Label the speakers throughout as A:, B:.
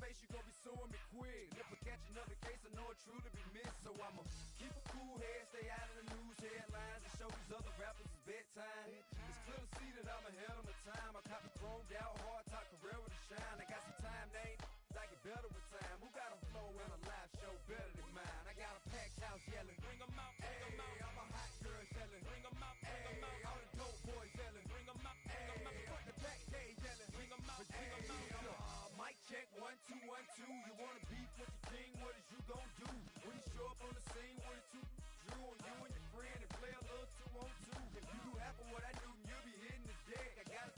A: place, you gon' be suing me quick. And if I catch another case, I know it truly be missed. So I'ma keep a cool head, stay out of the news headlines, and show these other rappers it's bedtime. It's clear to see that I'm ahead of my time. I cop the chromed out, hard top career with a shine. I got some time, named I get better with time. Who got a flow and a live show better than mine? I got a packed house yelling, bring 'em out, bring 'em out. I'm a hot girl yelling, bring 'em out, bring 'em out. All the dope boys yelling, bring 'em out, bring 'em out. Front the back day yelling, bring 'em out, bring 'em out. Mic check 1 2 1 2. You wanna beef with the king? What is you gon' do when you show up on the scene with a two drew on you and your friend and play a little 2-on-2? If you do half of what I do, you'll be hitting the deck. I gotta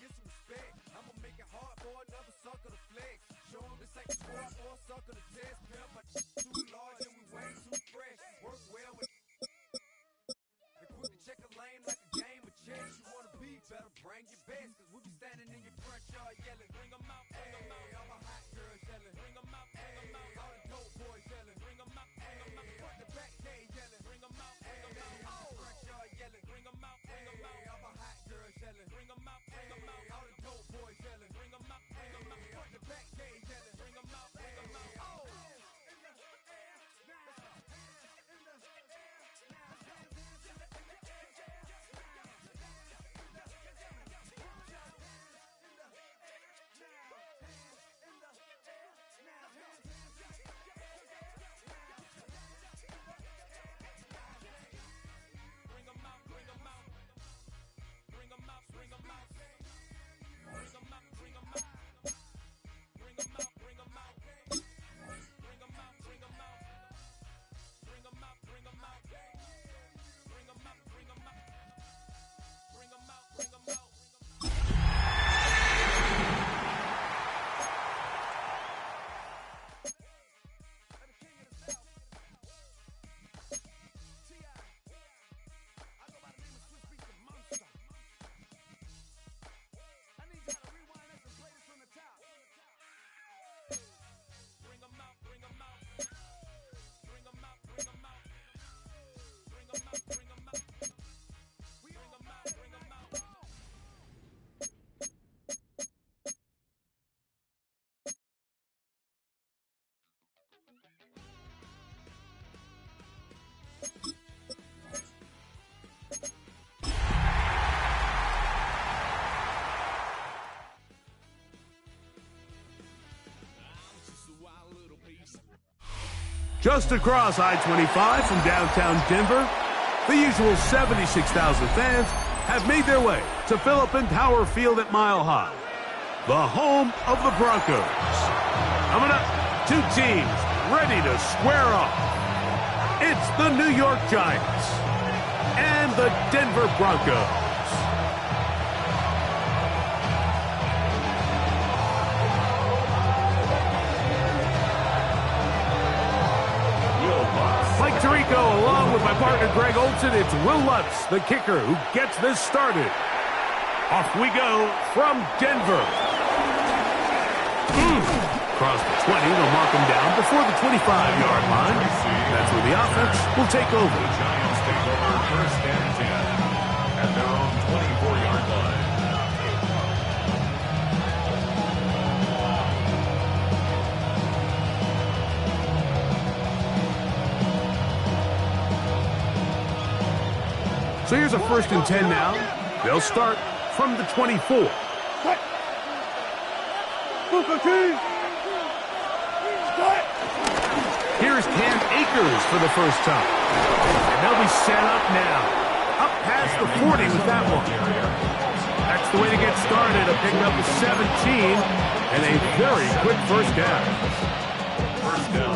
A: get some respect. I'ma make it hard for another sucker to flex. Show 'em this ain't squad for a sucker to test. Pimp, my too large and we way too fresh. Work well with and quick to check a lane like a game of chess. You wanna beat, better bring your best. Cause we be standing in your front yard yelling, bring 'em out, bring 'em out. All my hot girls yelling, bring 'em out, bring 'em out. All the dope boys yelling, bring 'em out, bring 'em out. Front the back day yelling, bring 'em out, bring 'em out. Front yard yelling, bring 'em out, bring 'em out. All my hot girls yelling, bring 'em out, bring 'em out. All the dope boys yelling, bring 'em out, bring 'em out. Front the back day yelling, bring 'em out, bring 'em out.
B: Just across I-25 from downtown Denver, the usual 76,000 fans have made their way to Philippine Tower Field at Mile High, the home of the Broncos. Coming up, two teams ready to square off. It's the New York Giants and the Denver Broncos. Mike Tirico, along with my partner Greg Olson, it's Will Lutz, the kicker, who gets this started. Off we go from Denver. Across the 20, they'll mark him down before the 25-yard line. That's where the offense will take over.
C: The Giants take over first and 10 at their own 24-yard line.
B: So here's a 1st and 10 now. They'll start from the 24. Here's Cam Akers for the first time. And they'll be set up now. Up past the 40 with that one. That's the way to get started. A pick up of 17 and a very quick first down.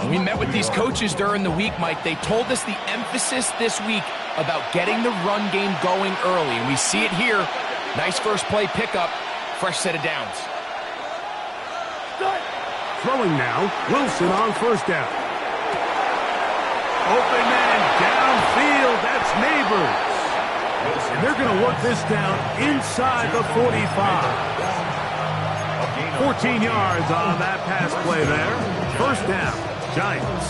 D: We met with these coaches during the week, Mike. They told us the emphasis this week about getting the run game going early. And we see it here. Nice first play pickup. Fresh set of downs.
B: Throwing now. Wilson on first down. Open man downfield. That's Neighbors. And they're going to work this down inside the 45. 14 yards on that pass play there. First down, Giants.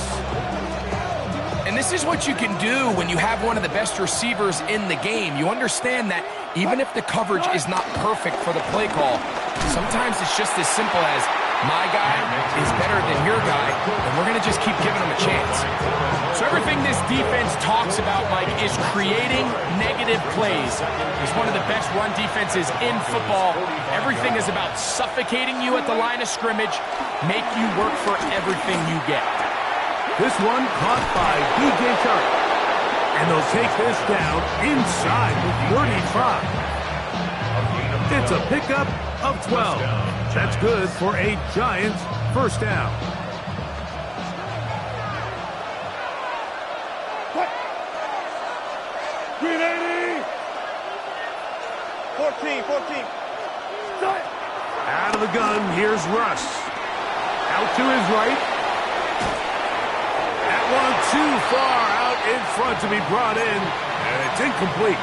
D: And this is what you can do when you have one of the best receivers in the game. You understand that even if the coverage is not perfect for the play call, sometimes it's just as simple as my guy is better than your guy, and we're going to just keep giving him a chance. So everything this defense talks about, Mike, is creating negative plays. It's one of the best run defenses in football. Everything is about suffocating you at the line of scrimmage, make you work for everything you get.
B: This one caught by B.J. Sharp. And they'll take this down inside the 35. It's a pickup of 12. That's good for a Giants first down.
E: Green 80! 14.
B: Out of the gun, here's Russ. Out to his right. That one too far out in front to be brought in, and it's incomplete.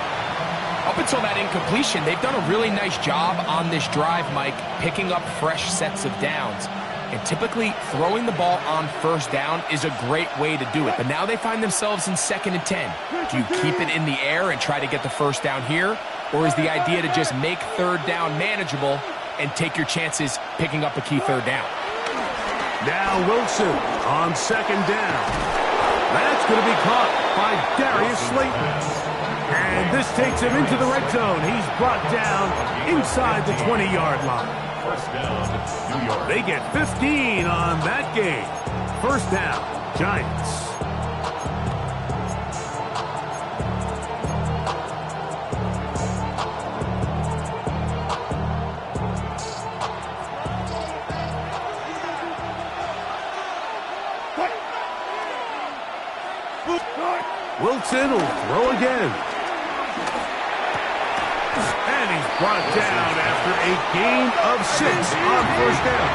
D: Up until that incompletion, they've done a really nice job on this drive, Mike, picking up fresh sets of downs. And typically, throwing the ball on first down is a great way to do it. But now they find themselves in 2nd and 10. Do you keep it in the air and try to get the first down here? Or is the idea to just make third down manageable and take your chances picking up a key third down?
B: Now Wilson on 2nd down. That's going to be caught by Darius Slayton. And this takes him into the red zone. He's brought down inside the 20-yard line.
C: First down, New York.
B: They get 15 on that game. First down, Giants. Wilson will throw again. And he's brought down after a gain of 6 on first down.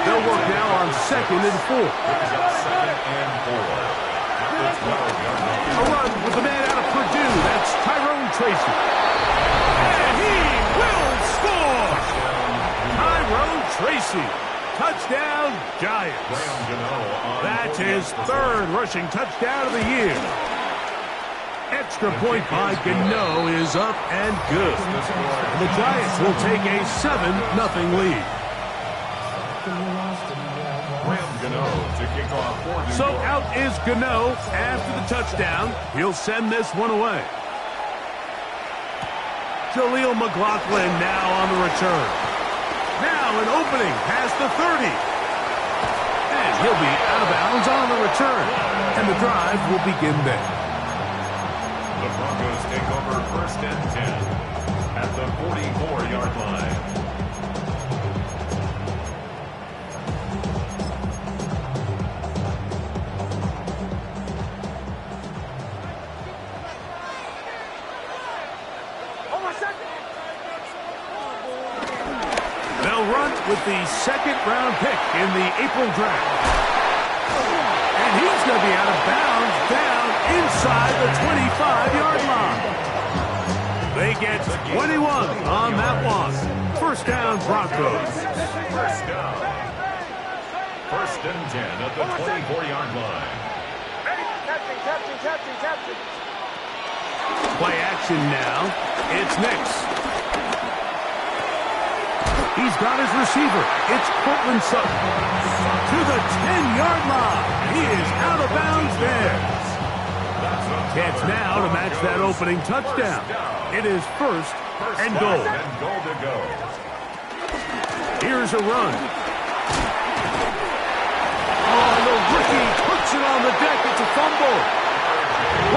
B: They'll work now on 2nd and 4. A run with the man out of Purdue. That's Tyrone Tracy. And he will score! Tyrone Tracy. Touchdown, Giants. That's his 3rd rushing touchdown of the year. Extra point by Gano is up and good. And the Giants will take a 7-0 lead. So out is Gano after the touchdown. He'll send this one away. Jaleel McLaughlin now on the return. Now an opening past the 30. And he'll be out of bounds on the return. And the drive will begin there.
C: The Broncos take over 1st and 10 at the 44-yard line.
B: They'll run with the 2nd-round pick in the April draft. And he's going to be out of bounds down inside the 25-yard line. They get 21 on that one. First down, Broncos.
C: First down. 1st and 10 at the 24-yard line.
E: Captain.
B: Play action now. It's Nix. He's got his receiver. It's Cortland Sutton. To the 10-yard line. He is out of bounds there. Chance now to match that opening touchdown. It is 1st and goal.
C: To go.
B: Here's a run. Oh, the rookie puts it on the deck. It's a fumble.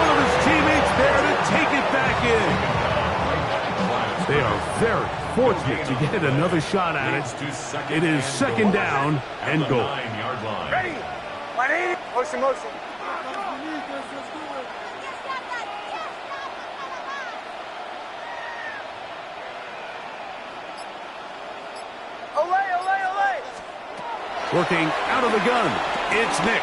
B: One of his teammates there to take it back in. They are very fortunate to get another shot at it. It is 2nd down and goal.
E: Ready? 180. Motion. Olay.
B: Working out of the gun. It's Nix.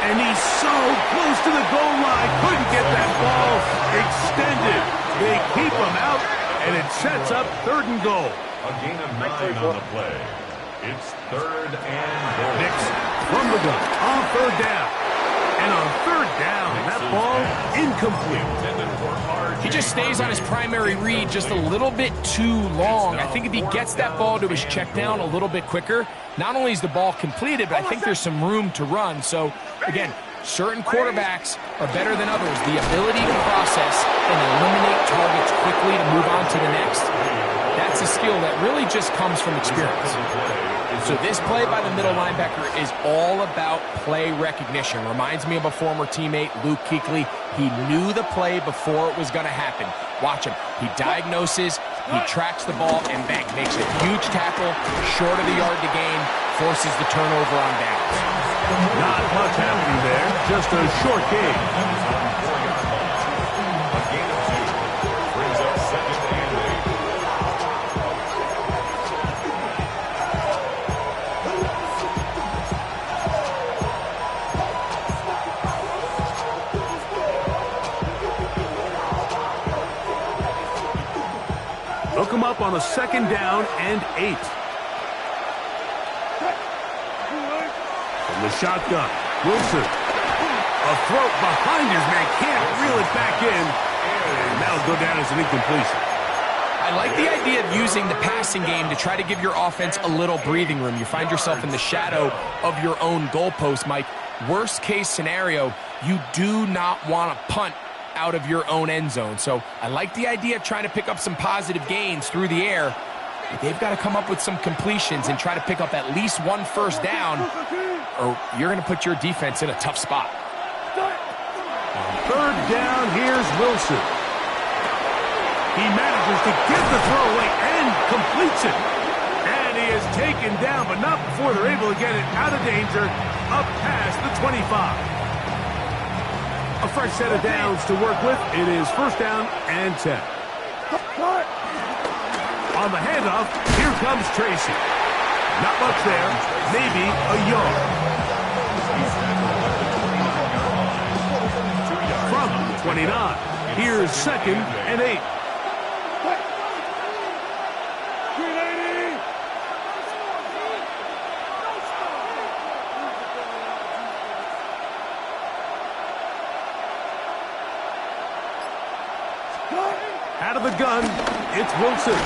B: And he's so close to the goal line. Couldn't get that ball extended. They keep him out, and it sets up 3rd and goal.
C: A gain of 9 on the play. It's 3rd and goal.
B: Nix from the gun on 3rd down. And on third down, that ball incomplete.
D: He just stays on his primary read just a little bit too long. I think if he gets that ball to his check down a little bit quicker, not only is the ball completed, but I think there's some room to run. So, again, certain quarterbacks are better than others. The ability to process and eliminate targets quickly to move on to the next, that's a skill that really just comes from experience. So this play by the middle linebacker is all about play recognition. Reminds me of a former teammate, Luke Kuechly. He knew the play before it was going to happen. Watch him. He diagnoses, he tracks the ball, and bang, makes a huge tackle, short of the yard to gain, forces the turnover on downs.
B: Not much happening there, just a short game.
C: A gain of 2 brings up 2nd and 8.
B: Hook him up on a 2nd down and 8. From the shotgun, Wilson. A throw behind his man, can't reel it back in. And that'll go down as an incompletion.
D: I like the idea of using the passing game to try to give your offense a little breathing room. You find yourself in the shadow of your own goalpost, Mike. Worst case scenario, you do not want to punt out of your own end zone. So I like the idea of trying to pick up some positive gains through the air. But they've got to come up with some completions and try to pick up at least 1 first down, or you're going to put your defense in a tough spot.
B: Third down, here's Wilson. He manages to get the throw away and completes it. And he is taken down, but not before they're able to get it out of danger, up past the 25. A fresh set of downs to work with. It is 1st down and 10. On the handoff, here comes Tracy. Not much there, maybe a yard. From the 29, here's 2nd and 8. Out of the gun, it's Wilson.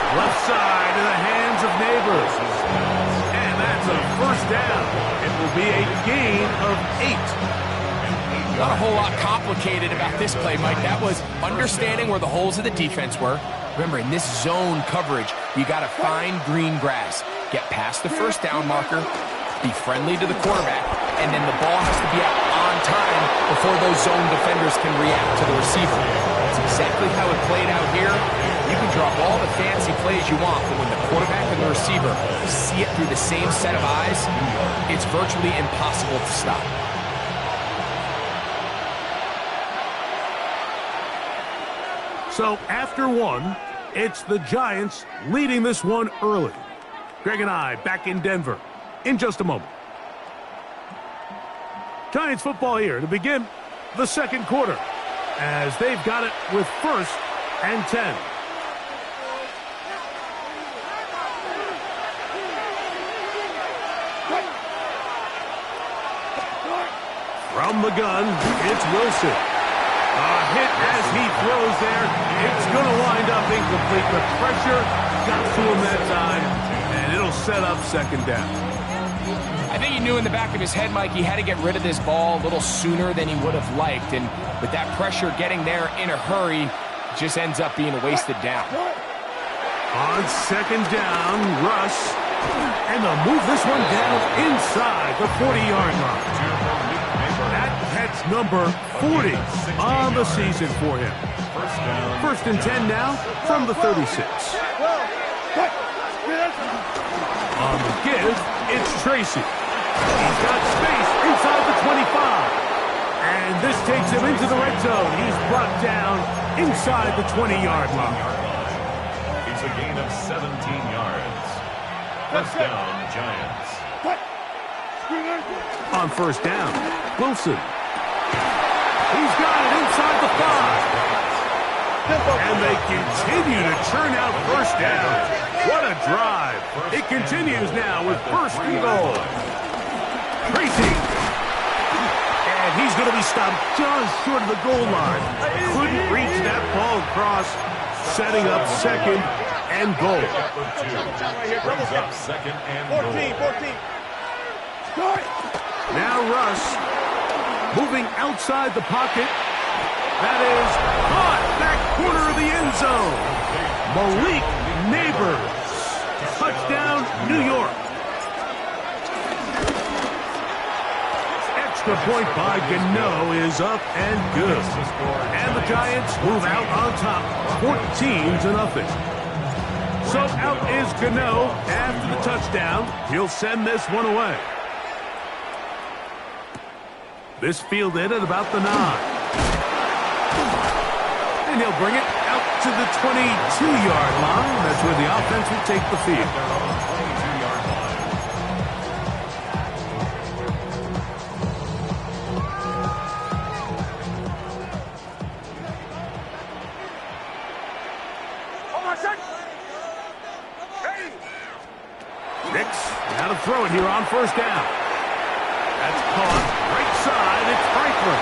B: Left side in the hands of Neighbors. And that's a 1st down. It will be a gain of 8.
D: Not a whole lot complicated about this play, Mike. That was understanding where the holes of the defense were. Remember, in this zone coverage, you got to find green grass. Get past the 1st down marker, be friendly to the quarterback, and then the ball has to be out on time before those zone defenders can react to the receiver. That's exactly how it played out here. You can drop all the fancy plays you want, but when the quarterback and the receiver see it through the same set of eyes, it's virtually impossible to stop.
B: So after 1, it's the Giants leading this one early. Greg and I back in Denver in just a moment. Giants football here to begin the 2nd quarter, as they've got it with 1st and 10. From the gun, it's Wilson. A hit as he throws there. It's going to wind up incomplete. The pressure got to him that time, and it'll set up 2nd down.
D: I think he knew in the back of his head, Mike, he had to get rid of this ball a little sooner than he would have liked. And with that pressure getting there in a hurry, just ends up being a wasted down.
B: On 2nd down, Russ. And they'll move this one down inside the 40-yard line. That's number 40 on the season for him. 1st and 10 now from the 36. On the give, it's Tracy. He's got space inside the 25. And this takes him into the red zone. He's brought down inside the 20-yard line.
C: It's a gain of 17 yards. 1st down, Giants.
B: On 1st down, Wilson. He's got it inside the 5. And they continue to churn out 1st down. What a drive. It continues now with 1st and goal. Tracy. He's going to be stopped just short of the goal line. Couldn't reach that ball across, setting up second and goal.
C: Brings up second and goal.
E: 14.
B: Now Russ moving outside the pocket. That is caught back corner of the end zone. Malik Neighbors. Touchdown, New York. Extra point by Gano is up and good. And the Giants move out on top, 14-0. So out is Gano after the touchdown. He'll send this one away. This fielded at about the 9. And he'll bring it out to the 22-yard line. That's where the offense will take the field. Nix, now to throw it here on first down. That's caught right side. It's Franklin.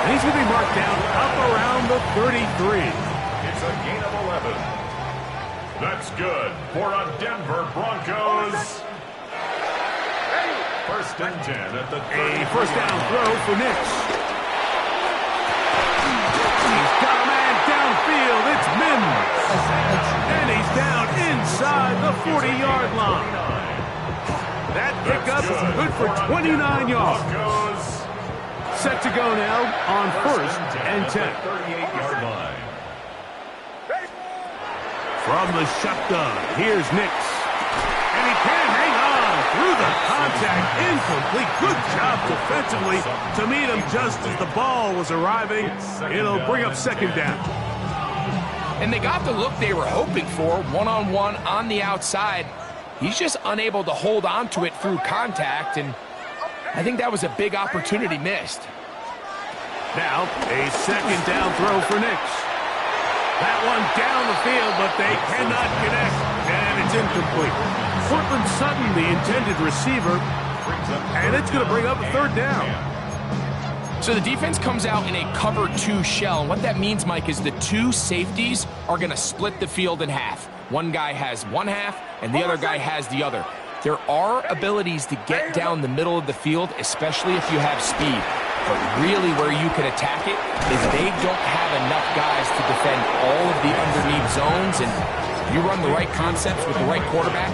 B: And he's going to be marked down up around the 33.
C: It's a gain of 11. That's good for a Denver Broncos. First and 10 at the 30.
B: A first down throw for Nix. He's got a man downfield. It's Mims. And he's down inside the 40-yard line. That pickup is good for 29 yards. Set to go now on first and 10.
C: 38-yard line.
B: From the shotgun, here's Nix. And he can't hang on through the contact. Incomplete. Good job defensively to meet him just as the ball was arriving. It'll bring up second down.
D: And they got the look they were hoping for, one-on-one on the outside. He's just unable to hold on to it through contact, and I think that was a big opportunity missed.
B: Now, a second down throw for Nix. That one down the field, but they cannot connect, and it's incomplete. Cortland Sutton, the intended receiver, and it's going to bring up a third down.
D: So the defense comes out in a cover 2 shell, and what that means, Mike, is the 2 safeties are going to split the field in half. One guy has one half, and the other guy has the other. There are abilities to get down the middle of the field, especially if you have speed. But really where you can attack it is they don't have enough guys to defend all of the underneath zones, and you run the right concepts with the right quarterback,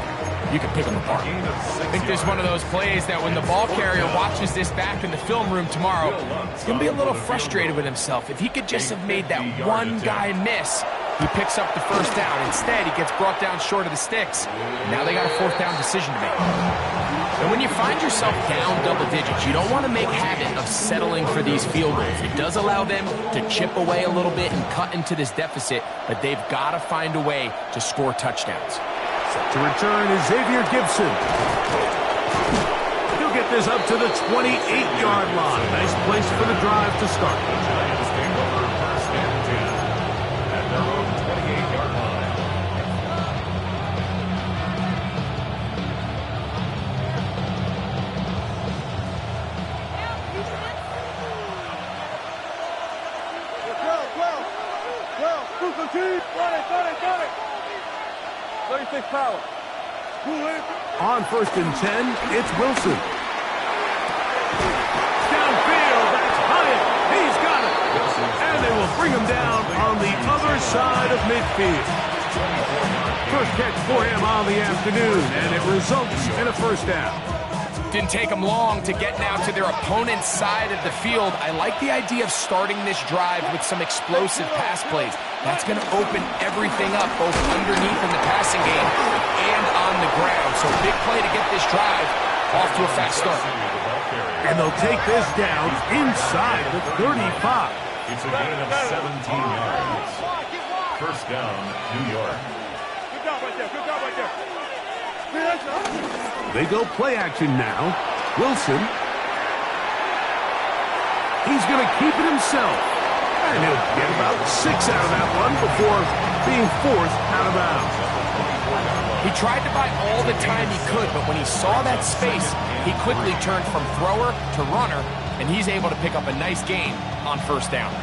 D: you can pick them apart. I think there's one of those plays that when the ball carrier watches this back in the film room tomorrow, he's going to be a little frustrated with himself. If he could just have made that one guy miss, he picks up the first down. Instead, he gets brought down short of the sticks. Now they got a fourth down decision to make. And when you find yourself down double digits, you don't want to make habit of settling for these field goals. It does allow them to chip away a little bit and cut into this deficit, but they've got to find a way to score touchdowns.
B: To return is Xavier Gibson. He'll get this up to the 28-yard line. Nice place for the drive to start.
C: The Giants take over first and 10 at their own 28-yard line.
E: Got it. 36 power.
B: On first and 10, it's Wilson. Downfield, that's Hyatt. He's got it. And they will bring him down on the other side of midfield. First catch for him on the afternoon, and it results in a first down.
D: Didn't take them long to get now to their opponent's side of the field. I like the idea of starting this drive with some explosive pass plays. That's going to open everything up, both underneath in the passing game and on the ground. So big play to get this drive off to a fast start.
B: And they'll take this down inside the 35.
C: It's a gain of 17 yards. First down, New York.
E: Good job right there.
B: They go play action now. Wilson. He's going to keep it himself. And he'll get about 6 out of that one before being forced out of bounds.
D: He tried to buy all the time he could, but when he saw that space, he quickly turned from thrower to runner, and he's able to pick up a nice gain on first down.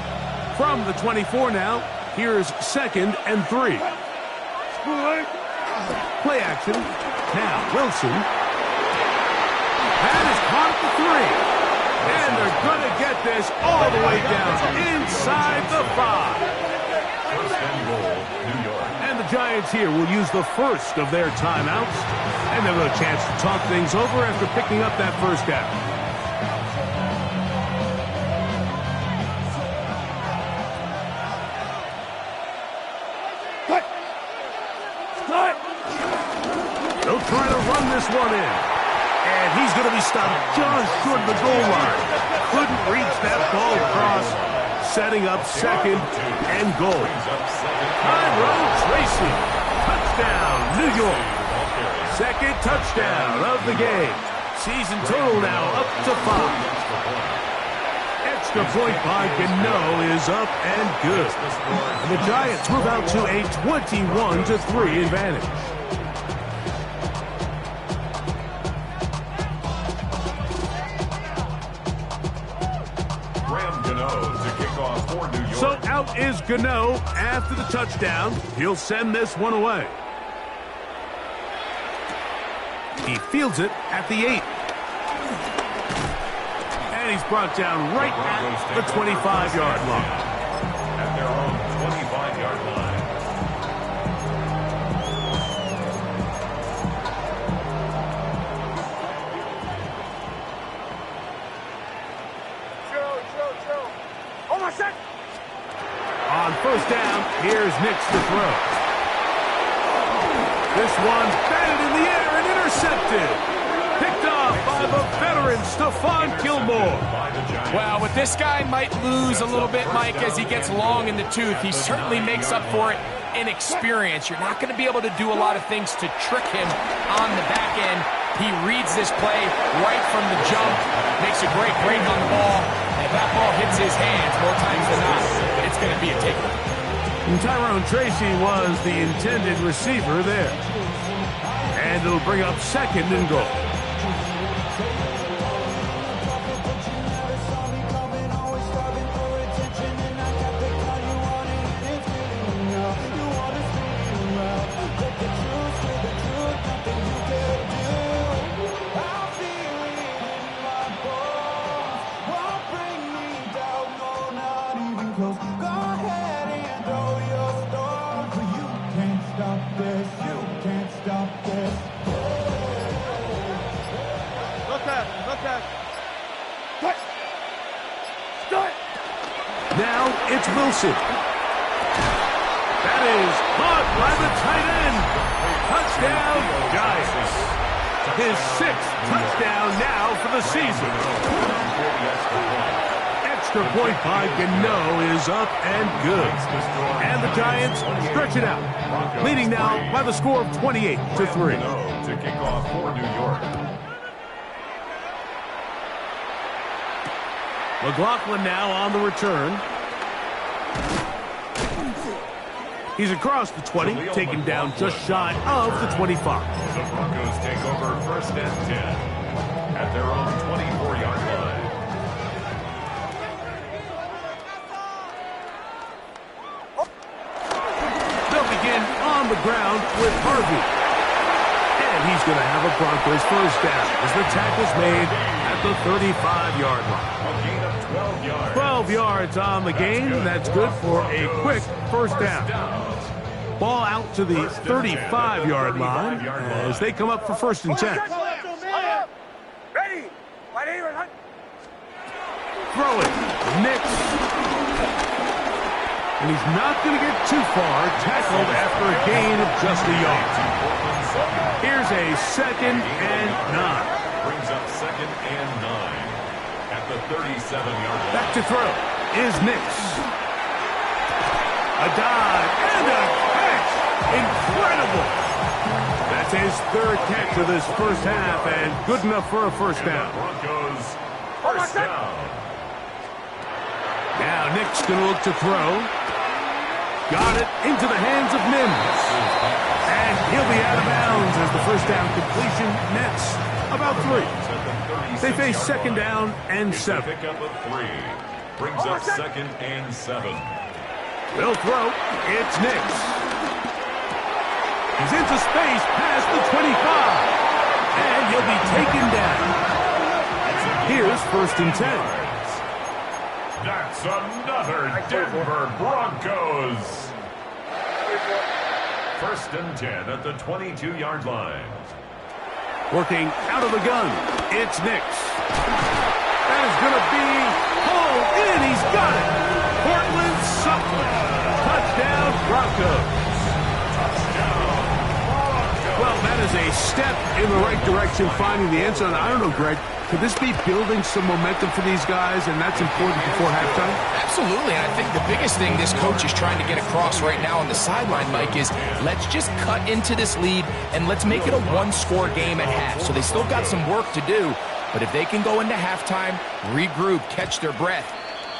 B: From the 24 now, here's 2nd and 3. Play action. Now Wilson. And is caught at the 3. And they're going to get this all the way down inside the 5.
C: First and goal, New York.
B: And the Giants here will use the first of their timeouts. And they'll have a chance to talk things over after picking up that first down. They'll try to run this one in. And he's going to be stopped just short of the goal line. Couldn't reach that ball across. Setting up 2nd and goal. Tyrone Tracy. Touchdown, New York. 2nd touchdown of the game. Season total now up to 5. Extra point by Gano is up and good. And the Giants move out to a 21-3 advantage. So out is Gano after the touchdown. He'll send this one away. He fields it at the 8. And he's brought down right at the 25-yard line.
C: At their own 25-yard line.
B: On first down, here's Nix to throw. This one's batted in the air and intercepted. Picked off by the veteran Stephon Gilmore.
D: Well, with this guy might lose a little bit, Mike, as he gets long in the tooth. He certainly makes up for it in experience. You're not going to be able to do a lot of things to trick him on the back end. He reads this play right from the jump, makes a great break on the ball. And if that ball hits his hands more times than not, it's going to be a takeaway.
B: And Tyrone Tracy was the intended receiver there. And it'll bring up 2nd and goal. Now it's Wilson. That is caught by the tight end. Touchdown, Giants. His 6th touchdown now for the season. Extra point by Gano is up and good. And the Giants stretch it out, leading now by the score of 28-3.
C: To kick off for New York.
B: McLaughlin now on the return. He's across the 20, taken down just shy of the 25.
C: The Broncos take over 1st and 10 at their own 24-yard line.
B: They'll begin on the ground with Harvey. And he's going to have a Broncos first down as the tackle's made at the 35-yard line.
C: A gain of 12 yards.
B: 12 yards on the game. That's good for a quick first down. Ball out to the 35-yard line as they come up for 1st and 10.
E: Ready?
B: Throw it. Nix. And he's not going to get too far. Tackled after a gain of just a yard. Here's a 2nd and 9.
C: Brings up 2nd and 9 at the 37-yard line.
B: Back to throw is Nix. A dive and a catch. Incredible. That's his 3rd catch of this first half and good enough for a first down.
C: Broncos first down.
B: Now Nick's going to look to throw. Got it into the hands of Mims. And he'll be out of bounds as the first down completion nets about 3. They face second down and 7.
C: Pickup of 3. Brings up second and 7.
B: They'll throw. It's Nix. He's into space past the 25. And he'll be taken down. Here's 1st and 10.
C: That's another Denver Broncos. 1st and 10 at the 22-yard line.
B: Working out of the gun. It's Nix. That is going to be pulled in. He's got it. Portland Sutton. Touchdown Broncos. Well, that is a step in the right direction, finding the end zone. I don't know, Greg. Could this be building some momentum for these guys, and that's important before halftime?
D: Absolutely, and I think the biggest thing this coach is trying to get across right now on the sideline, Mike, is let's just cut into this lead, and let's make it a one-score game at half. So they still got some work to do, but if they can go into halftime, regroup, catch their breath,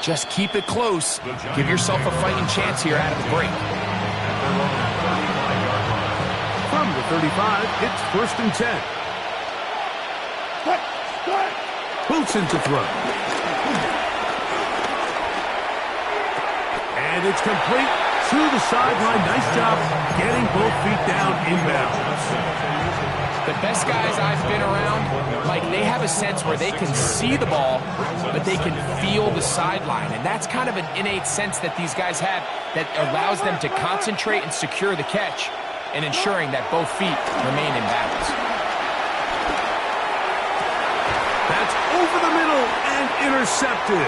D: just keep it close, give yourself a fighting chance here out of the break.
B: From the 35, it's 1st and 10. Wilson to throw. And it's complete to the sideline. Nice job getting both feet down inbounds.
D: The best guys I've been around, Mike, they have a sense where they can see the ball, but they can feel the sideline. And that's kind of an innate sense that these guys have that allows them to concentrate and secure the catch and ensuring that both feet remain in balance.
B: That's over the middle and intercepted.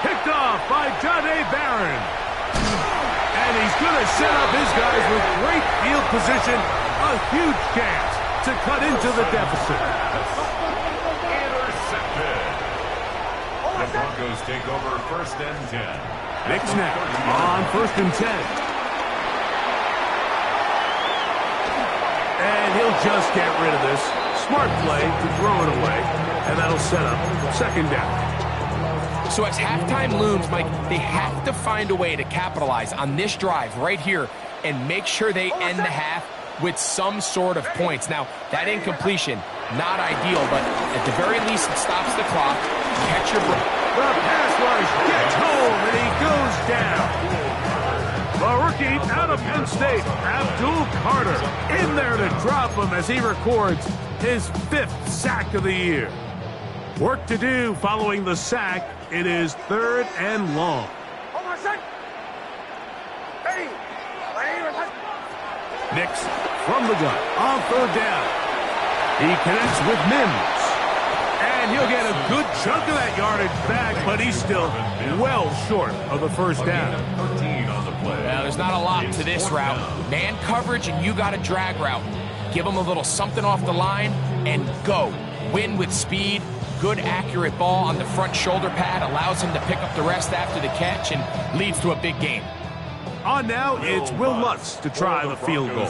B: Picked off by Jahdae Barron. And he's going to set up his guys with great field position. A huge chance to cut into the deficit.
C: Intercepted. The Broncos take over 1st and 10.
B: Nix now on 1st and 10. And he'll just get rid of this. Smart play to throw it away. And that'll set up 2nd down.
D: So as halftime looms, Mike, they have to find a way to capitalize on this drive right here and make sure they end the half with some sort of points. Now, that incompletion, not ideal, but at the very least, it stops the clock. Catch your breath.
B: The pass rush gets home, and he goes down. The rookie out of Penn State, Abdul Carter, in there to drop him as he records his 5th sack of the year. Work to do following the sack. It is 3rd and long. Nix from the gun on 3rd down. He connects with Mims. And he'll get a good chunk of that yardage back, but he's still well short of the 1st down.
C: 13 on the play.
D: Well, there's not a lot to this route. Man coverage, and you got a drag route. Give them a little something off the line and go. Win with speed. Good, accurate ball on the front shoulder pad allows him to pick up the rest after the catch and leads to a big game.
B: On now, it's Will Lutz to try the field goal.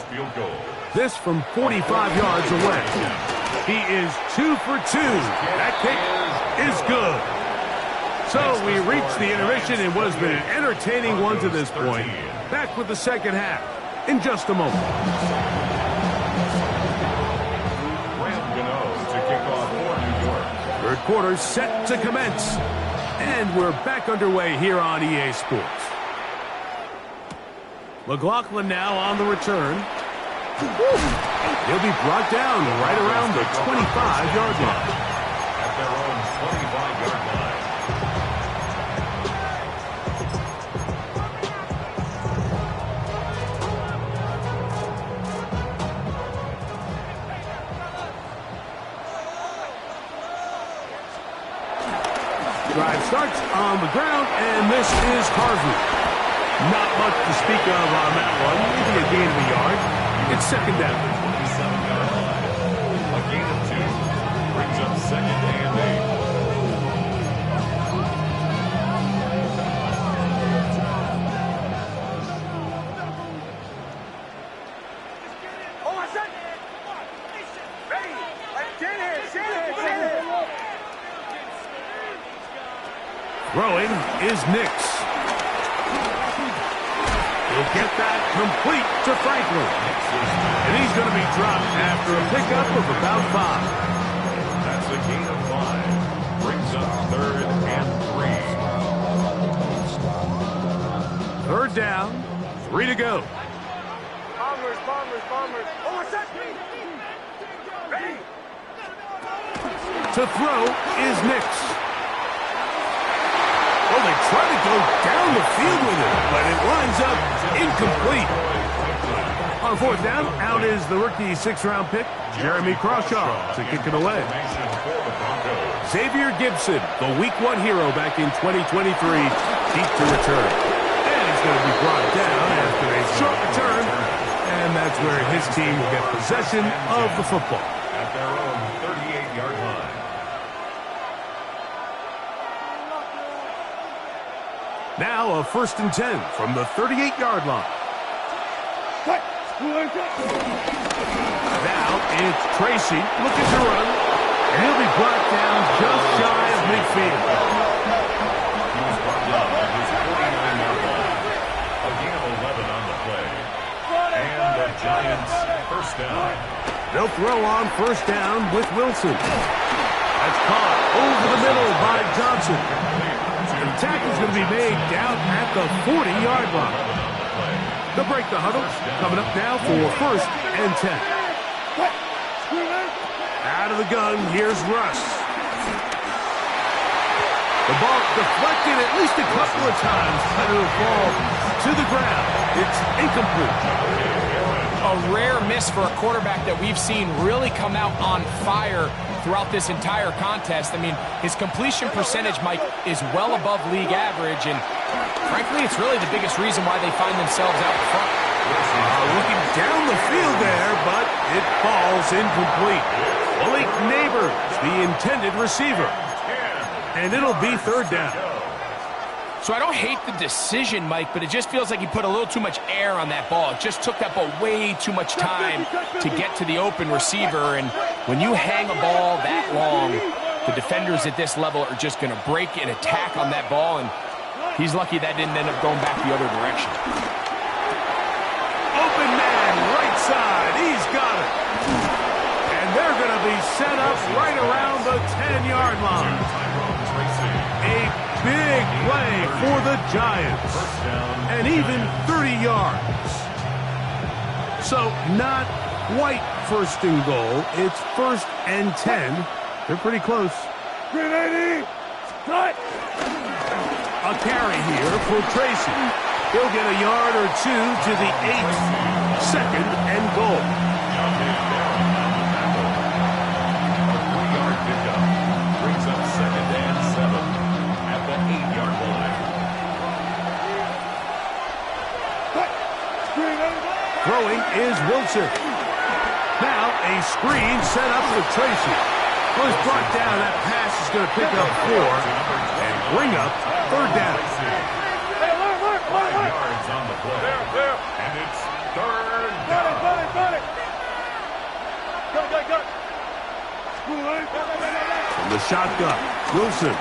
B: This from 45 yards away. He is 2 for 2. That kick is good. So we reach the intermission in what has been an entertaining one to this point. Back with the 2nd half in just a moment. Third quarter set to commence. And we're back underway here on EA Sports. McLaughlin now on the return. He'll be brought down right around the 25-yard line.
C: At their own 25-yard line.
B: Drive starts on the ground, and this is Harvey. Not much to speak of on that one. Maybe a gain of a yard. It's 2nd down.
C: 27-yard line. A gain of 2. Brings up 2nd and 8.
B: Throwing is Nix. He'll get that complete to Franklin. And he's going to be dropped after a pickup of about 5.
C: That's a gain of 5. Brings up 3rd and 3.
B: 3rd down, 3 to go.
E: Bombers. Oh, what's that? Ready?
B: To throw is Nix. Well, they try to go down the field with it, but it winds up incomplete. On 4th down, out is the rookie 6th-round pick, Jeremy Crawshaw, to kick it away. Xavier Gibson, the Week 1 hero back in 2023, deep to return. And he's going to be brought down after a short return, and that's where his team will get possession of the football.
C: At their own 38-yard line.
B: Now a 1st and 10 from the 38-yard line. Now it's Tracy looking to run, and he'll be brought down just shy of midfield.
C: He was brought down at his 49-yard line. A gain of 11 on the play. And the Giants 1st down.
B: They'll throw on 1st down with Wilson. That's caught over the middle by Johnson. The tackle's going to be made down at the 40-yard line. They'll break the huddle. Coming up now for 1st and 10. Out of the gun, here's Russ. The ball deflected at least a couple of times, and it'll fall to the ground. It's incomplete.
D: A rare miss for a quarterback that we've seen really come out on fire throughout this entire contest. I mean, his completion percentage, Mike, is well above league average, and frankly, it's really the biggest reason why they find themselves out front.
B: Looking down the field there, but it falls incomplete. Malik Neighbors, the intended receiver. And it'll be 3rd down.
D: So I don't hate the decision, Mike, but it just feels like he put a little too much air on that ball. It just took that ball way too much time to get to the open receiver. And when you hang a ball that long, the defenders at this level are just going to break and attack on that ball. And he's lucky that didn't end up going back the other direction.
B: Open man, right side. He's got it. And they're going to be set up right around the 10-yard line. A big play for the Giants. And even 30 yards. So not quite 1st and goal. It's 1st and 10. They're pretty close.
E: Grenade! Cut!
B: A carry here for Tracy. He'll get a yard or 2 to the 8. 2nd and goal.
C: A 3-yard pickup brings up 2nd and 7 at the 8-yard line.
B: Throwing is Wilson. Now a screen set up for Tracy. Was brought down. That pass is going to pick up 4 and bring up 3rd down.
C: 5 yards on the play. And it's 3rd down.
E: Got it.
B: From the shotgun, Wilson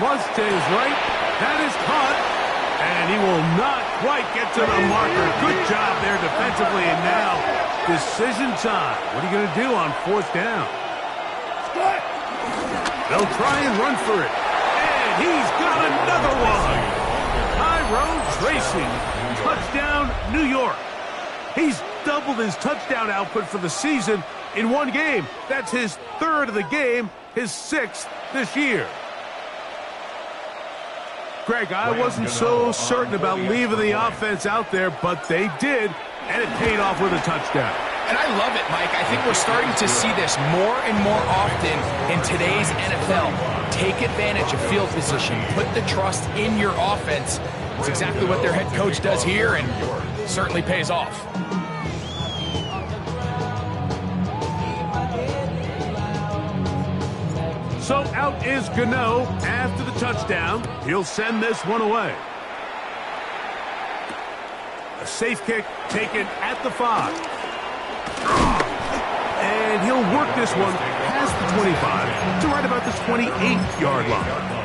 B: flushed to his right. That is caught. And he will not quite get to the marker. Good job there defensively. And now decision time. What are you going to do on 4th down? They'll try and run for it. And he's got another one. Tyrone Tracy. Touchdown, New York. He's doubled his touchdown output for the season in one game. That's his 3rd of the game, his 6th this year. Greg, I wasn't so certain about leaving the offense out there, but they did, and it paid off with a touchdown.
D: And I love it, Mike. I think we're starting to see this more and more often in today's NFL. Take advantage of field position. Put the trust in your offense. It's exactly what their head coach does here, and certainly pays off.
B: So out is Gano after the touchdown. He'll send this one away. A safe kick taken at the 5. And he'll work this one past the 25 to right about the 28-yard line.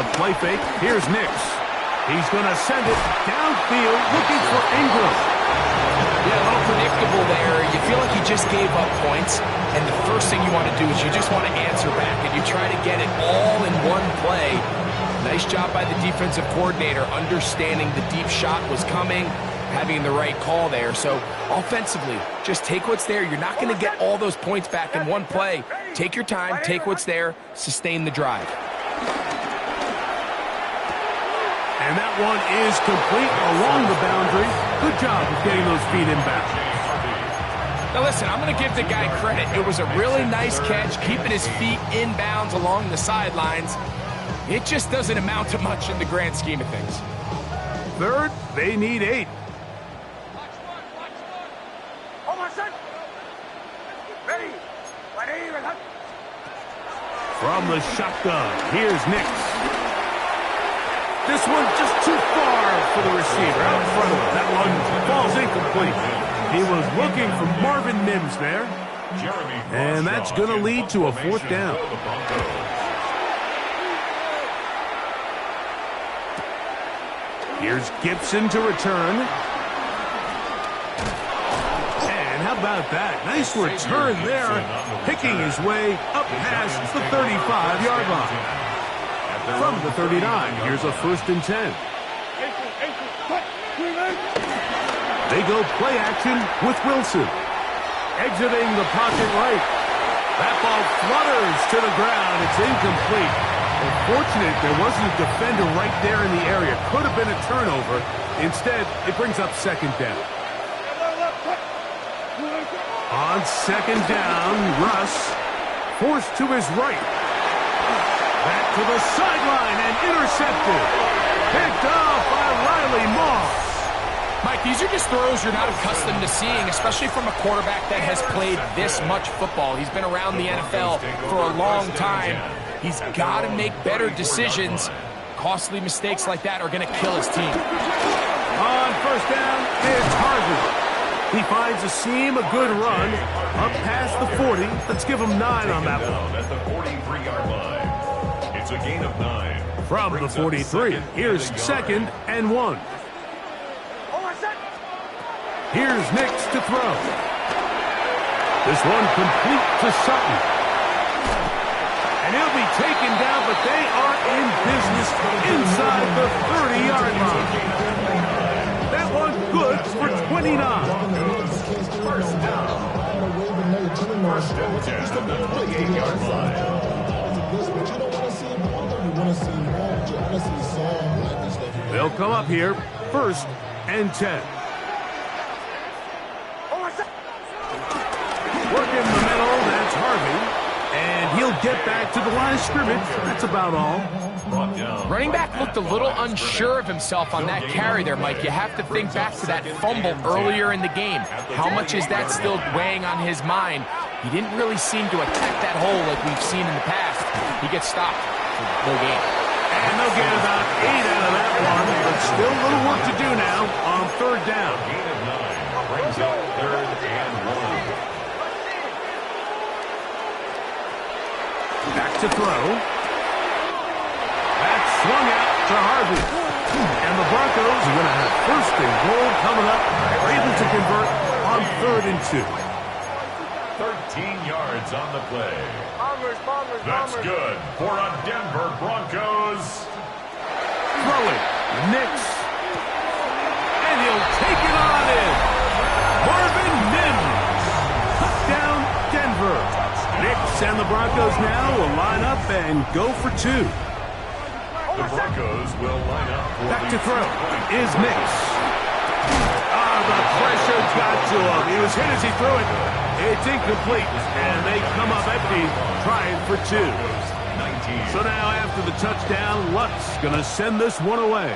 B: the play fake. Here's Nix. He's going to send it downfield looking for Ingram.
D: Yeah, a little predictable there. You feel like you just gave up points, and the first thing you want to do is you just want to answer back, and you try to get it all in one play. Nice job by the defensive coordinator understanding the deep shot was coming, having the right call there. So offensively, just take what's there. You're not going to get all those points back in one play. Take your time, take what's there, sustain the drive.
B: And that one is complete along the boundary. Good job of getting those feet inbound.
D: Now listen, I'm going to give the guy credit. It was a really nice catch, keeping his feet inbounds along the sidelines. It just doesn't amount to much in the grand scheme of things.
B: Third, they need 8. From the shotgun, here's Nix. This one just too far for the receiver out in front of him. That one falls incomplete. He was looking for Marvin Mims there. And that's going to lead to a 4th down. Here's Gibson to return. And how about that? Nice return there, picking his way up past the 35-yard line. From the 39, here's a 1st and 10. They go play action with Wilson. Exiting the pocket right. That ball flutters to the ground. It's incomplete. Unfortunate there wasn't a defender right there in the area. Could have been a turnover. Instead, it brings up 2nd down. On 2nd down, Russ forced to his right. Back to the sideline and intercepted. Picked off by Riley Moss.
D: Mike, these are just throws you're not accustomed to seeing, especially from a quarterback that has played this much football. He's been around the NFL for a long time. He's got to make better decisions. Costly mistakes like that are going to kill his team.
B: On 1st down, it's Harvey. He finds a seam, a good run, up past the 40. Let's give him 9 on that one.
C: At the 43-yard line. It's a gain of 9.
B: From the 43, here's 2nd and 1. Here's Nix to throw. This one complete to Sutton. And he'll be taken down, but they are in business inside the 30-yard line. That one good for 29.
C: First down. First and 10 on the 28-yard line.
B: They'll come up here, 1st and 10. Work in the middle, that's Harvey. And he'll get back to the line of scrimmage. That's about all.
D: Running back looked a little unsure of himself on that carry there, Mike. You have to think back to that fumble earlier in the game. How much is that still weighing on his mind? He didn't really seem to attack that hole like we've seen in the past. He gets stopped for the game.
B: And they'll get about 8 out of that one, but still a little work to do now on 3rd down.
C: Gain of 9 brings up 3rd and 1.
B: Back to throw. That's swung out to Harvey. And the Broncos are going to have 1st and goal coming up. They're able to convert on 3rd and 2.
C: 13 yards on the play.
E: Bombers.
C: That's good for a Denver Broncos.
B: Throwing. Nix. And he'll take it on in. Marvin Mims. Touchdown, Denver. Nix and the Broncos now will line up and go for 2.
C: The Broncos will line up for
B: Back
C: the
B: to throw
C: 2-point
B: is Nix. The pressure got to him. He was hit as he threw it. It's incomplete, and they come up empty, trying for 2.
C: 19.
B: So now after the touchdown, Lutz going to send this one away.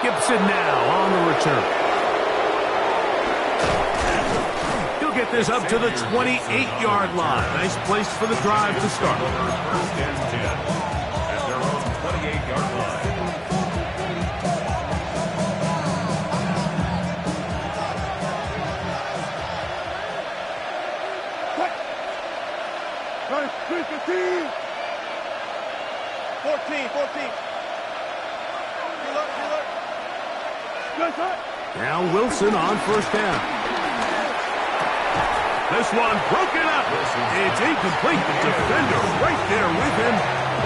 B: Gibson now on the return. He'll get this up to the 28-yard line. Nice place for the drive to start.
C: 1st and 10 at their own 28-yard line.
E: 14.
B: Now Wilson on first down. This one broken up. It's incomplete. The defender right there with him.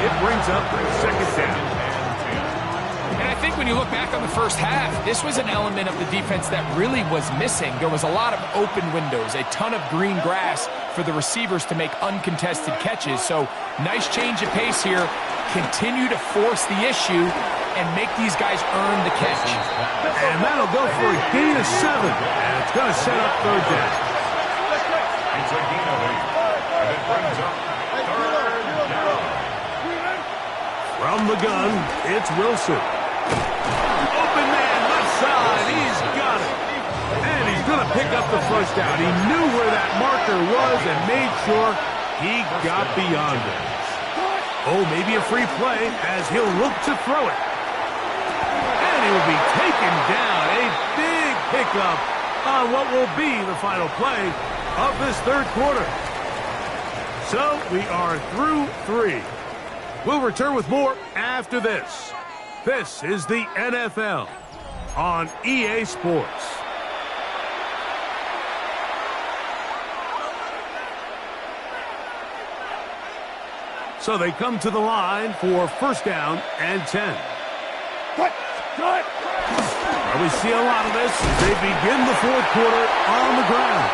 B: It brings up second down.
D: And I think when you look back on the first half, this was an element of the defense that really was missing. There was a lot of open windows, a ton of green grass for the receivers to make uncontested catches. So nice change of pace here. Continue to force the issue and make these guys earn the catch.
B: And that'll go for a gain of 7. And it's going to set up third down.
C: It's a gain of 8. And it brings up third down.
B: From the gun, it's Wilson. Open man, left side. He's got it. And he's going to pick up the first down. He knew where that marker was and made sure he got beyond it. Oh, maybe a free play as he'll look to throw it. And he will be taken down. A big pickup on what will be the final play of this third quarter. So we are through 3. We'll return with more after this. This is the NFL on EA Sports. So they come to the line for first down and 10.
E: Cut!
B: Well, we see a lot of this as they begin the fourth quarter on the ground.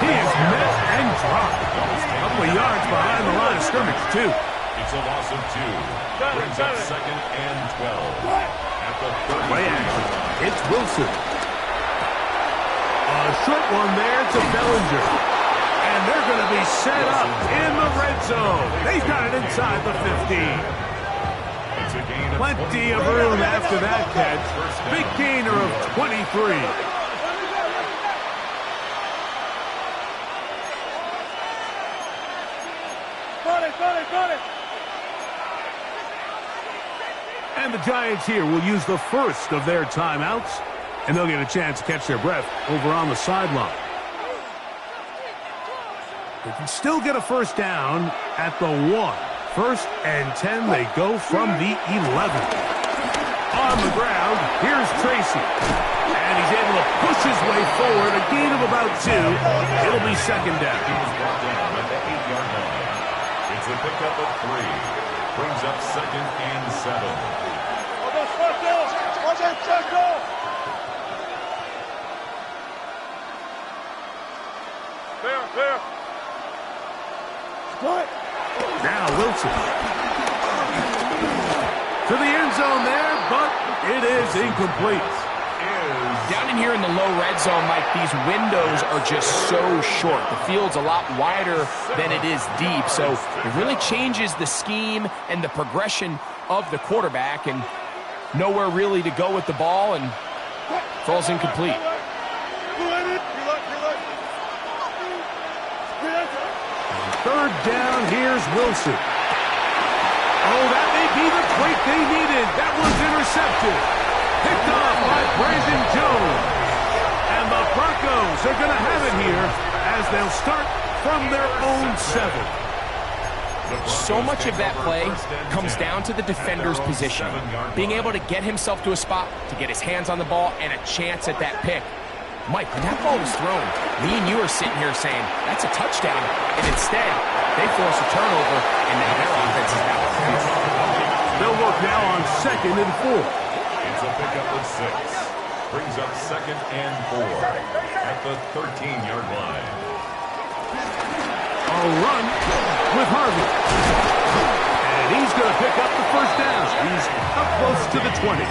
B: He is met and dropped. A couple of yards behind the line of scrimmage, too.
C: It's a loss of 2. Brings up second and 12. At the 30.
B: Play action. It's Wilson. A short one there to Bellinger. And they're going to be set up in the red zone. They've got it inside the 15. Plenty of room after that catch. Big gainer of 23.
E: Got it.
B: And the Giants here will use the first of their timeouts. And they'll get a chance to catch their breath over on the sideline. They can still get a first down at the 1. First and 10, they go from the 11. On the ground, here's Tracy. And he's able to push his way forward, a gain of about 2. It'll be second down.
C: He was brought down at the 8-yard line. It's a pickup of 3. Brings up second and 7.
E: There.
B: Now Wilson. To the end zone there, but it is incomplete.
D: Down in here in the low red zone, Mike, these windows are just so short. The field's a lot wider than it is deep, so it really changes the scheme and the progression of the quarterback, and nowhere really to go with the ball, and falls incomplete.
B: Third down, here's Wilson. Oh, that may be the break they needed. That one's intercepted. Picked off by Brandon Jones. And the Broncos are going to have it here as they'll start from their own 7.
D: So much of that play comes down to the defender's position. Being able to get himself to a spot, to get his hands on the ball, and a chance at that pick. Mike, when that ball was thrown, me and you are sitting here saying, that's a touchdown. And instead, they force a turnover, and now their offense is down.
B: They'll work now on second and 4.
C: It's a pickup of 6. Brings up second and 4 at the 13-yard line.
B: A run with Harvey. And he's going to pick up the first down. He's up close to the 20.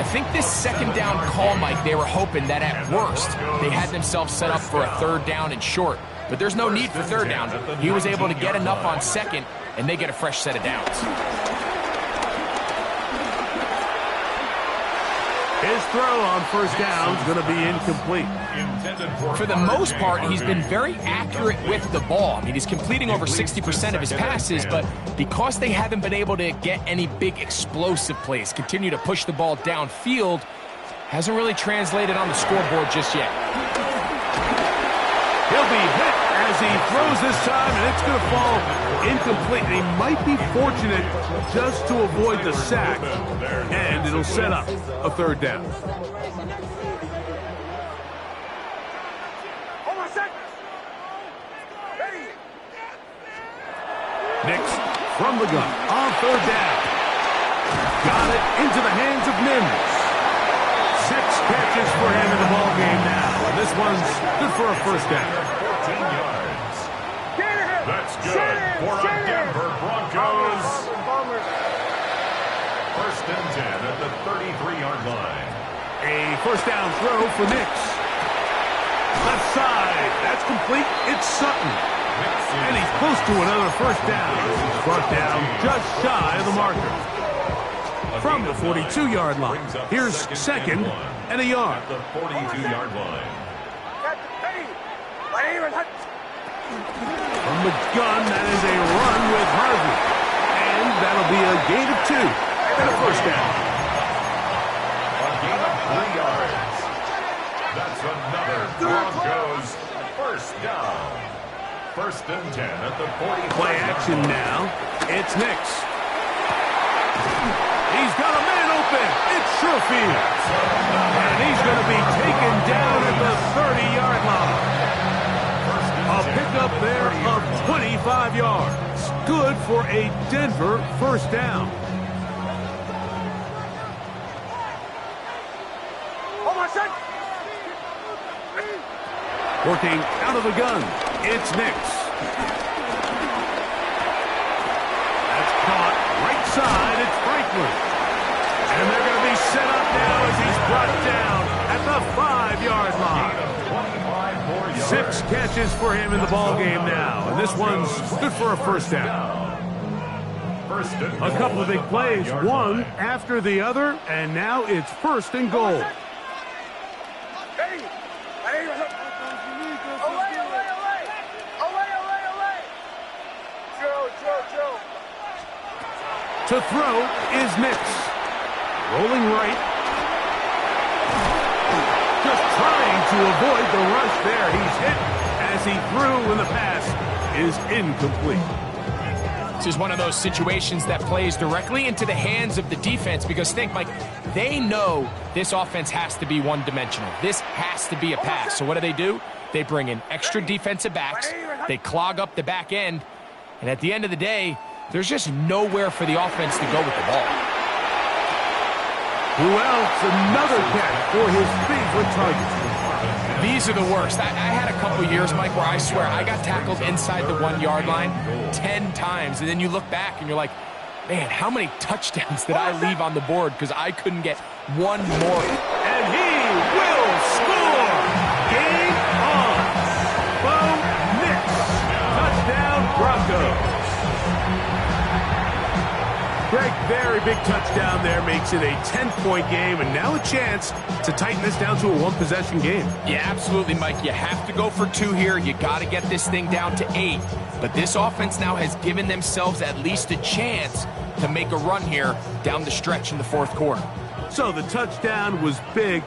D: I think this second down call, Mike, they were hoping that at worst they had themselves set up for a third down and short. But there's no need for third down. He was able to get enough on second, and they get a fresh set of downs.
B: His throw on first down is going to be incomplete.
D: For the most part, he's been very accurate with the ball. I mean, he's completing over 60% of his passes, but because they haven't been able to get any big explosive plays, continue to push the ball downfield, hasn't really translated on the scoreboard just yet.
B: He'll be hit as he throws this time, and it's going to fall incomplete. And he might be fortunate just to avoid the sack, and it'll set up a third down. Nix from the gun on third down. Got it into the hands of Mims. 6 catches for him in the ball game now, and this one's good for a first down.
C: 14 yards. That's good for a Denver Broncos. First and 10 at the 33-yard line.
B: A first down throw for Nix. Left side, that's complete. It's Sutton. And he's close to another first down. He's brought down just shy of the marker. From the 42-yard line, here's second and a yard.
C: The 42-yard line.
B: From the gun, that is a run with Harvey. And that'll be a gain of 2 and a first down.
C: A gain of 3 yards. That's another Broncos first down. First and 10 at the 40.
B: Play action now. It's Nix. He's got a man open. It's Sherfield. And he's going to be taken down at the 30-yard line. A pickup there of 25 yards. Good for a Denver first down. Working out of the gun. It's Nix. That's caught right side. It's Franklin. And they're going to be set up now as he's brought down at the 5-yard line. 6 catches for him in the ball game now. And this one's good for a first down. A couple of big plays, one after the other, and now it's first and goal. To throw is Nix. Rolling right. Just trying to avoid the rush there. He's hit as he threw, and the pass is incomplete.
D: This is one of those situations that plays directly into the hands of the defense because think, Mike, they know this offense has to be one-dimensional. This has to be a pass. So what do? They bring in extra defensive backs. They clog up the back end. And at the end of the day, there's just nowhere for the offense to go with the ball.
B: Who else? Another catch for his favorite target.
D: These are the worst. I had a couple years, Mike, where I swear I got tackled inside the 1-yard line 10 times. And then you look back and you're like, man, how many touchdowns did I leave on the board because I couldn't get one more?
B: And he will score! Game on! Bo Nix. Touchdown, Broncos. Greg, very big touchdown there, makes it a 10-point game, and now a chance to tighten this down to a one-possession game.
D: Yeah, absolutely, Mike. You have to go for 2 here. You got to get this thing down to 8. But this offense now has given themselves at least a chance to make a run here down the stretch in the 4th quarter.
B: So the touchdown was big.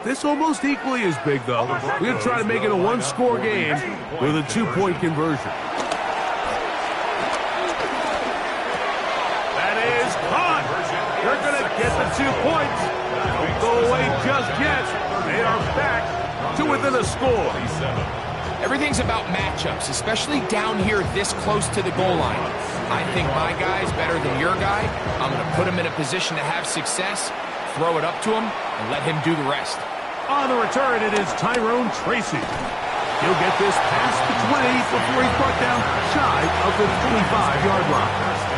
B: This almost equally as big, though. We're going to try to make it a 1-score game with a 2-point conversion. They're going to get the 2 points. Don't go away just yet. They are back to within a score.
D: Everything's about matchups, especially down here this close to the goal line. I think my guy's better than your guy. I'm going to put him in a position to have success, throw it up to him, and let him do the rest.
B: On the return, it is Tyrone Tracy. He'll get this past the 20 before he's brought down shy of the 25-yard line.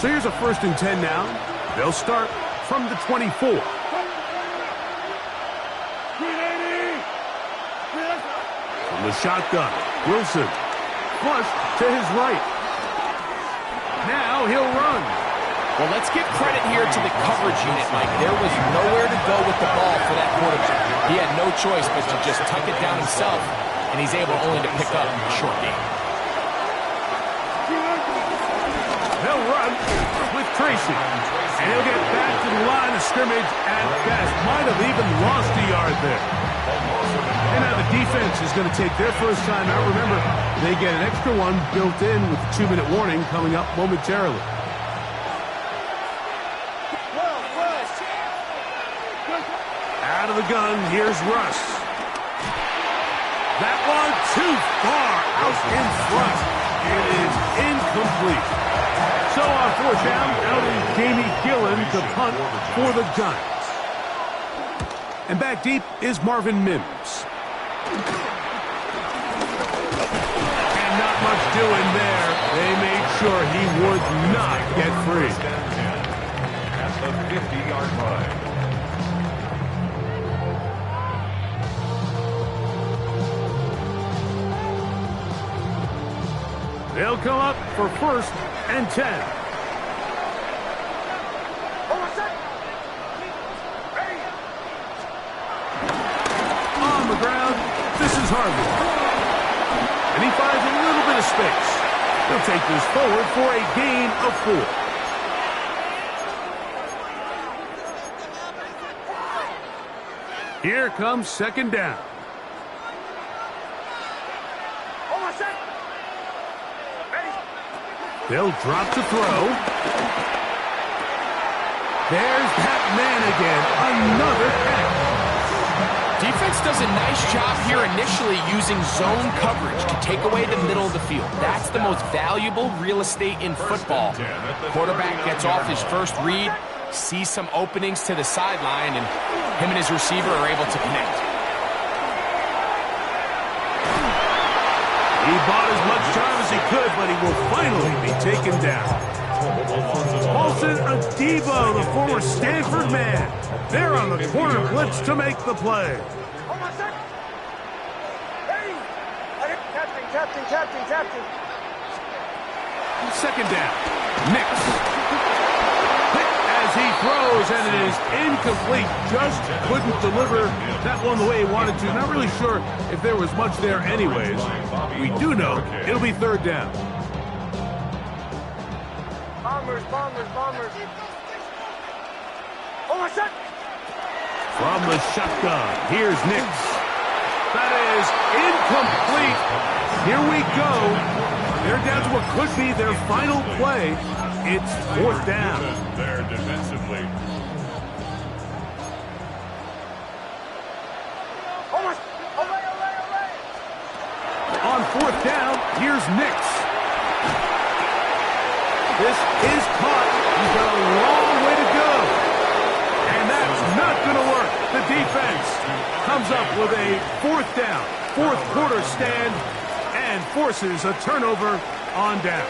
B: So here's a 1st and 10 now. They'll start from the 24. From the shotgun, Wilson flushed to his right. Now he'll run.
D: Well, let's give credit here to the coverage unit, Mike. There was nowhere to go with the ball for that quarterback. He had no choice but to just tuck it down himself, and he's able only to pick up a short game.
B: He'll run with Tracy. And he'll get back to the line of scrimmage at best. Might have even lost a yard there. And now the defense is going to take their first time out. Remember, they get an extra one built in with the 2-minute warning coming up momentarily. Out of the gun, here's Russ. That one too far out in front. It is incomplete. So on fourth down, out is Jamie Gillen to punt for the Giants. And back deep is Marvin Mims. And not much doing there. They made sure he would not get free.
C: At the 50-yard line.
B: They'll come up for 1st and 10. On the ground, this is Harvey. And he finds a little bit of space. He'll take this forward for a gain of 4. Here comes 2nd down. They'll drop to throw. There's that man again. Another catch.
D: Defense does a nice job here initially using zone coverage to take away the middle of the field. That's the most valuable real estate in football. Quarterback gets off his first read, sees some openings to the sideline, and him and his receiver are able to connect.
B: He bought as much time as he could, but he will finally be taken down. Paulson Adebo, the former Stanford man. They're on the corner blitz to make the play.
E: Captain.
B: 2nd down. Nix. Hit as he throws, and it is incomplete. Just couldn't deliver that one the way he wanted to. Not really sure if there was much there anyways. We do know it'll be 3rd down.
E: Bombers.
B: From the shotgun, here's Nix. That is incomplete. Here we go. They're down to what could be their final play. It's 4th down.
C: There defensively.
B: On 4th down, here's Nix. This is caught. He's got a long way to go. And that's not going to work. The defense comes up with a 4th down, 4th quarter stand, and forces a turnover on downs.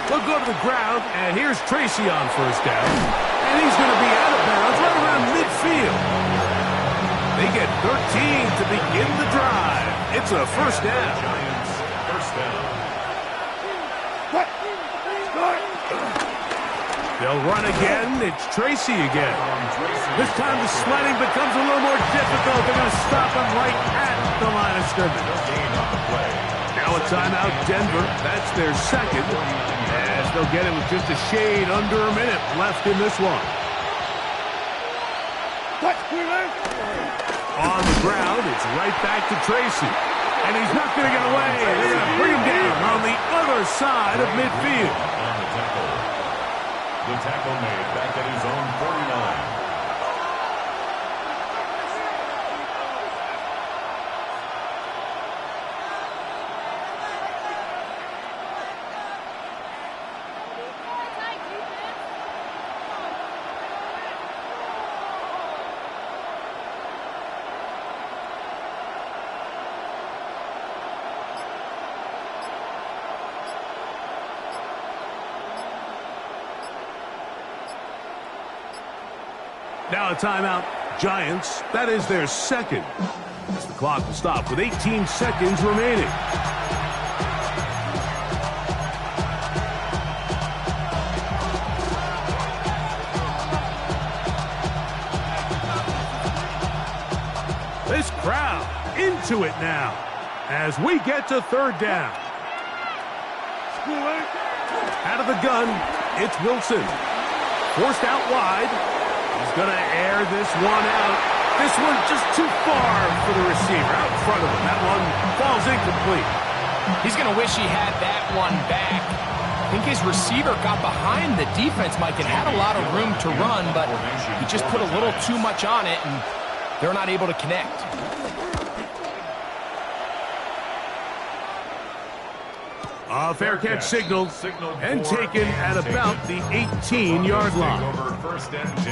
B: They'll go to the ground, and here's Tracy on 1st down. And he's going to be out of bounds right around midfield. They get 13 to begin the drive. It's a 1st down.
C: Giants, 1st down.
B: They'll run again. It's Tracy again. This time the sledding becomes a little more difficult. They're going to stop him right at the line of scrimmage. Now a timeout, Denver. That's their 2nd. As they'll get it with just a shade under a minute left in this one. On the ground, it's right back to Tracy. And he's not going to get away. They're going to bring him down on the other side of midfield.
C: On the tackle. The tackle made back at his own 49.
B: Now a timeout, Giants. That is their 2nd. As the clock will stop with 18 seconds remaining. This crowd into it now. as we get to third down. Out of the gun, it's Wilson. Forced out wide. He's going to air this one out. This one just too far for the receiver out in front of him. That one falls incomplete.
D: He's going to wish he had that one back. I think his receiver got behind the defense, Mike, and had a lot of room to run, but he just put a little too much on it, and they're not able to connect.
B: A fair catch signaled and taken at about the 18-yard line.
C: Over first and 10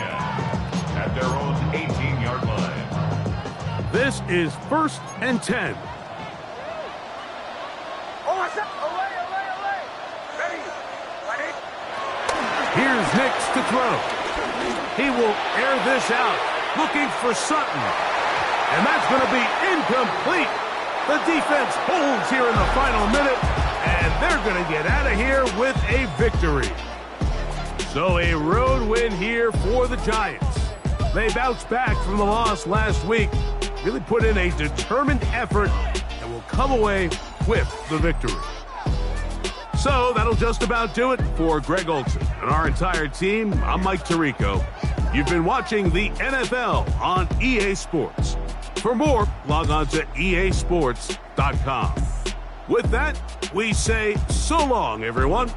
C: at their own 18-yard line.
B: This is first and 10. Here's Nix to throw. He will air this out, looking for Sutton. And that's going to be incomplete. The defense holds here in the final minute, and they're going to get out of here with a victory. So a road win here for the Giants. They bounced back from the loss last week, really put in a determined effort, and will come away with the victory. So that'll just about do it for Greg Olson and our entire team. I'm Mike Tirico. You've been watching the NFL on EA Sports. For more, log on to easports.com. With that, we say so long, everyone.